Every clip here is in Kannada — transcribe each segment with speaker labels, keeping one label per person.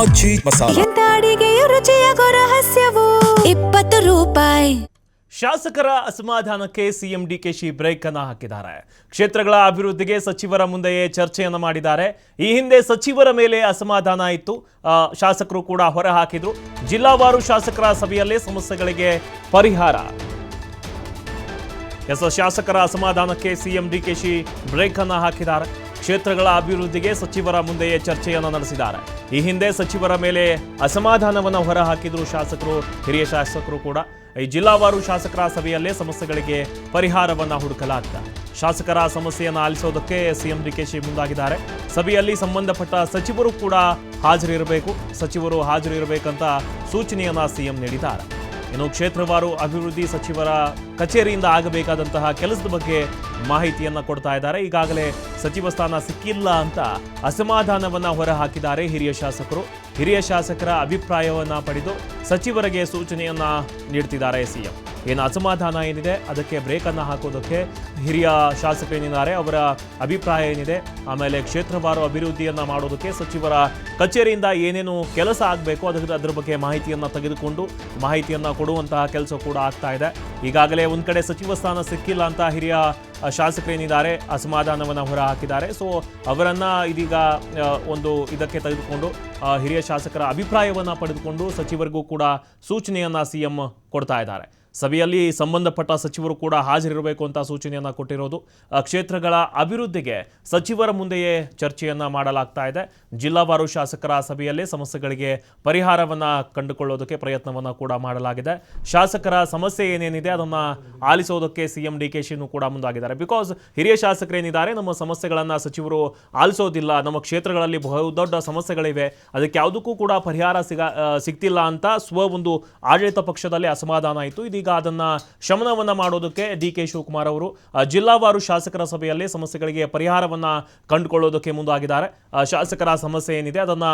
Speaker 1: ಮಜ್ಜಿ ಮಸಾಲ
Speaker 2: ಎಂತ ಅಡಿಗೆಯ ರುಚಿಯಾಗೋ ರಹಸ್ಯವು 20 ರೂಪಾಯಿ.
Speaker 3: ಶಾಸಕರ ಅಸಮಾಧಾನಕ್ಕೆ ಸಿಎಂ ಡಿಕೆಶಿ ಬ್ರೇಕ್ ಅನ್ನು ಹಾಕಿದ್ದಾರೆ. ಕ್ಷೇತ್ರಗಳ ಅಭಿವೃದ್ಧಿಗೆ ಸಚಿವರ ಮುಂದೆಯೇ ಚರ್ಚೆಯನ್ನು ಮಾಡಿದ್ದಾರೆ. ಈ ಹಿಂದೆ ಸಚಿವರ ಮೇಲೆ ಅಸಮಾಧಾನ ಇತ್ತು, ಶಾಸಕರು ಕೂಡ ಹೊರ ಹಾಕಿದ್ರು. ಜಿಲ್ಲಾವಾರು ಶಾಸಕರ ಸಭೆಯಲ್ಲೇ ಸಮಸ್ಯೆಗಳಿಗೆ ಪರಿಹಾರ. ಶಾಸಕರ ಅಸಮಾಧಾನಕ್ಕೆ ಸಿಎಂ ಡಿಕೆಶಿ ಬ್ರೇಕ್ ಅನ್ನು ಹಾಕಿದ್ದಾರೆ. ಕ್ಷೇತ್ರಗಳ ಅಭಿವೃದ್ಧಿಗೆ ಸಚಿವರ ಮುಂದೆಯೇ ಚರ್ಚೆಯನ್ನು ನಡೆಸಿದ್ದಾರೆ. ಈ ಹಿಂದೆ ಸಚಿವರ ಮೇಲೆ ಅಸಮಾಧಾನವನ್ನು ಹೊರ ಹಾಕಿದ್ರು ಶಾಸಕರು, ಹಿರಿಯ ಶಾಸಕರು ಕೂಡ. ಈ ಜಿಲ್ಲಾವಾರು ಶಾಸಕರ ಸಭೆಯಲ್ಲೇ ಸಮಸ್ಯೆಗಳಿಗೆ ಪರಿಹಾರವನ್ನು ಹುಡುಕಲಾಗ್ತದೆ. ಶಾಸಕರ ಸಮಸ್ಯೆಯನ್ನು ಆಲಿಸೋದಕ್ಕೆ ಸಿಎಂ ಡಿಕೆಶಿ ಮುಂದಾಗಿದ್ದಾರೆ. ಸಭೆಯಲ್ಲಿ ಸಂಬಂಧಪಟ್ಟ ಸಚಿವರು ಕೂಡ ಹಾಜರಿರಬೇಕಂತ ಸೂಚನೆಯನ್ನ ಸಿಎಂ ನೀಡಿದ್ದಾರೆ. ಇನ್ನು ಕ್ಷೇತ್ರವಾರು ಅಭಿವೃದ್ಧಿ ಸಚಿವರ ಕಚೇರಿಯಿಂದ ಆಗಬೇಕಾದಂತಹ ಕೆಲಸದ ಬಗ್ಗೆ ಮಾಹಿತಿಯನ್ನ ಕೊಡ್ತಾ ಇದ್ದಾರೆ. ಈಗಾಗಲೇ ಸಚಿವ ಸ್ಥಾನ ಸಿಕ್ಕಿಲ್ಲ ಅಂತ ಅಸಮಾಧಾನವನ್ನ ಹೊರ ಹಾಕಿದ್ದಾರೆ ಹಿರಿಯ ಶಾಸಕರು. ಹಿರಿಯ ಶಾಸಕರ ಅಭಿಪ್ರಾಯವನ್ನ ಪಡೆದು ಸಚಿವರಿಗೆ ಸೂಚನೆಯನ್ನ ನೀಡ್ತಿದ್ದಾರೆ ಸಿಎಂ. ಏನು ಅಸಮಾಧಾನ ಏನಿದೆ ಅದಕ್ಕೆ ಬ್ರೇಕ್ ಅನ್ನ ಹಾಕೋದಕ್ಕೆ ಹಿರಿಯ ಶಾಸಕರೇನಿದ್ದಾರೆ ಅವರ ಅಭಿಪ್ರಾಯ ಏನಿದೆ, ಆಮೇಲೆ ಕ್ಷೇತ್ರವಾರು ಅಭಿವೃದ್ಧಿಯನ್ನ ಮಾಡೋದಕ್ಕೆ ಸಚಿವರ ಕಚೇರಿಯಿಂದ ಏನೇನು ಕೆಲಸ ಆಗಬೇಕು ಅದರ ಬಗ್ಗೆ ಮಾಹಿತಿಯನ್ನ ತೆಗೆದುಕೊಂಡು ಮಾಹಿತಿಯನ್ನ ಕೊಡುವಂತಹ ಕೆಲಸ ಕೂಡ ಆಗ್ತಾ ಇದೆ. ಈಗಾಗಲೇ ಒಂದ್ ಕಡೆ ಸಚಿವ ಸ್ಥಾನ ಸಿಕ್ಕಿಲ್ಲ ಅಂತ ಹಿರಿಯ ಶಾಸಕರೇನಿದ್ದಾರೆ ಅಸಮಾಧಾನವನ್ನು ಹೊರ ಹಾಕಿದ್ದಾರೆ. ಸೊ ಅವರನ್ನ ಇದೀಗ ಒಂದು ಇದಕ್ಕೆ ತೆಗೆದುಕೊಂಡು ಹಿರಿಯ ಶಾಸಕರ ಅಭಿಪ್ರಾಯವನ್ನ ಪಡೆದುಕೊಂಡು ಸಚಿವರಿಗೂ ಕೂಡ ಸೂಚನೆಯನ್ನ ಸಿಎಂ ಕೊಡ್ತಾ ಇದ್ದಾರೆ. ಸಭೆಯಲ್ಲಿ ಸಂಬಂಧಪಟ್ಟ ಸಚಿವರು ಕೂಡ ಹಾಜರಿರಬೇಕು ಅಂತ ಸೂಚನೆಯನ್ನ ಕೊಟ್ಟಿರೋದು. ಕ್ಷೇತ್ರಗಳ ಅಭಿವೃದ್ಧಿಗೆ ಸಚಿವರ ಮುಂದೆಯೇ ಚರ್ಚೆಯನ್ನ ಮಾಡಲಾಗ್ತಾ ಇದೆ. ಜಿಲ್ಲಾವಾರು ಶಾಸಕರ ಸಭೆಯಲ್ಲೇ ಸಮಸ್ಯೆಗಳಿಗೆ ಪರಿಹಾರವನ್ನ ಕಂಡುಕೊಳ್ಳೋದಕ್ಕೆ ಪ್ರಯತ್ನವನ್ನ ಕೂಡ ಮಾಡಲಾಗಿದೆ. ಶಾಸಕರ ಸಮಸ್ಯೆ ಏನೇನಿದೆ ಅದನ್ನ ಆಲಿಸೋದಕ್ಕೆ ಸಿಎಂ ಡಿಕೆಶಿನೂ ಕೂಡ ಮುಂದಾಗಿದ್ದಾರೆ. ಬಿಕಾಸ್ ಹಿರಿಯ ಶಾಸಕರೇನಿದ್ದಾರೆ ನಮ್ಮ ಸಮಸ್ಯೆಗಳನ್ನ ಸಚಿವರು ಆಲಿಸೋದಿಲ್ಲ, ನಮ್ಮ ಕ್ಷೇತ್ರಗಳಲ್ಲಿ ಬಹುದೊಡ್ಡ ಸಮಸ್ಯೆಗಳಿವೆ, ಅದಕ್ಕೆ ಯಾವುದಕ್ಕೂ ಕೂಡ ಪರಿಹಾರ ಸಿಗ್ತಿಲ್ಲ ಅಂತ ಒಂದು ಆಡಳಿತ ಪಕ್ಷದಲ್ಲಿ ಅಸಮಾಧಾನ ಇತ್ತು. ಇದೀಗ ಅದನ್ನ ಶಮನವನ್ನ ಮಾಡೋದಕ್ಕೆ ಡಿಕೆ ಶಿವಕುಮಾರ್ ಅವರು ಜಿಲ್ಲಾವಾರು ಶಾಸಕರ ಸಭೆಯಲ್ಲಿ ಸಮಸ್ಯೆಗಳಿಗೆ ಪರಿಹಾರವನ್ನ ಕಂಡುಕೊಳ್ಳೋದಕ್ಕೆ ಮುಂದಾಗಿದ್ದಾರೆ. ಶಾಸಕರ ಸಮಸ್ಯೆ ಏನಿದೆ ಅದನ್ನ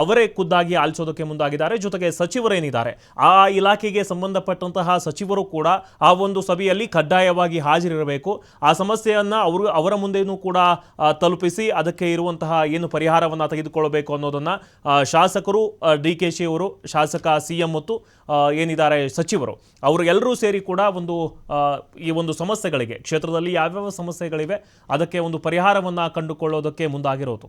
Speaker 3: ಅವರೇ ಖುದ್ದಾಗಿ ಆಲಿಸೋದಕ್ಕೆ ಮುಂದಾಗಿದ್ದಾರೆ. ಜೊತೆಗೆ ಸಚಿವರೇನಿದ್ದಾರೆ ಆ ಇಲಾಖೆಗೆ ಸಂಬಂಧಪಟ್ಟಂತಹ ಸಚಿವರು ಕೂಡ ಆ ಒಂದು ಸಭೆಯಲ್ಲಿ ಕಡ್ಡಾಯವಾಗಿ ಹಾಜರಿರಬೇಕು. ಆ ಸಮಸ್ಯೆಯನ್ನ ಅವರ ಮುಂದೆನೂ ಕೂಡ ತಲುಪಿಸಿ ಅದಕ್ಕೆ ಇರುವಂತಹ ಏನು ಪರಿಹಾರವನ್ನ ತೆಗೆದುಕೊಳ್ಳಬೇಕು ಅನ್ನೋದನ್ನ ಶಾಸಕರು, ಡಿಕೆಶಿ ಅವರು, ಶಾಸಕ ಸಿಎಂ ಮತ್ತು ಏನಿದ್ದಾರೆ ಸಚಿವರು ಅವರು ಎಲ್ಲರೂ ಸೇರಿ ಕೂಡ ಈ ಒಂದು ಸಮಸ್ಯೆಗಳಿಗೆ ಕ್ಷೇತ್ರದಲ್ಲಿ ಯಾವ್ಯಾವ ಸಮಸ್ಯೆಗಳಿವೆ ಅದಕ್ಕೆ ಒಂದು ಪರಿಹಾರವನ್ನ ಕಂಡುಕೊಳ್ಳೋದಕ್ಕೆ ಮುಂದಾಗಿರೋದು.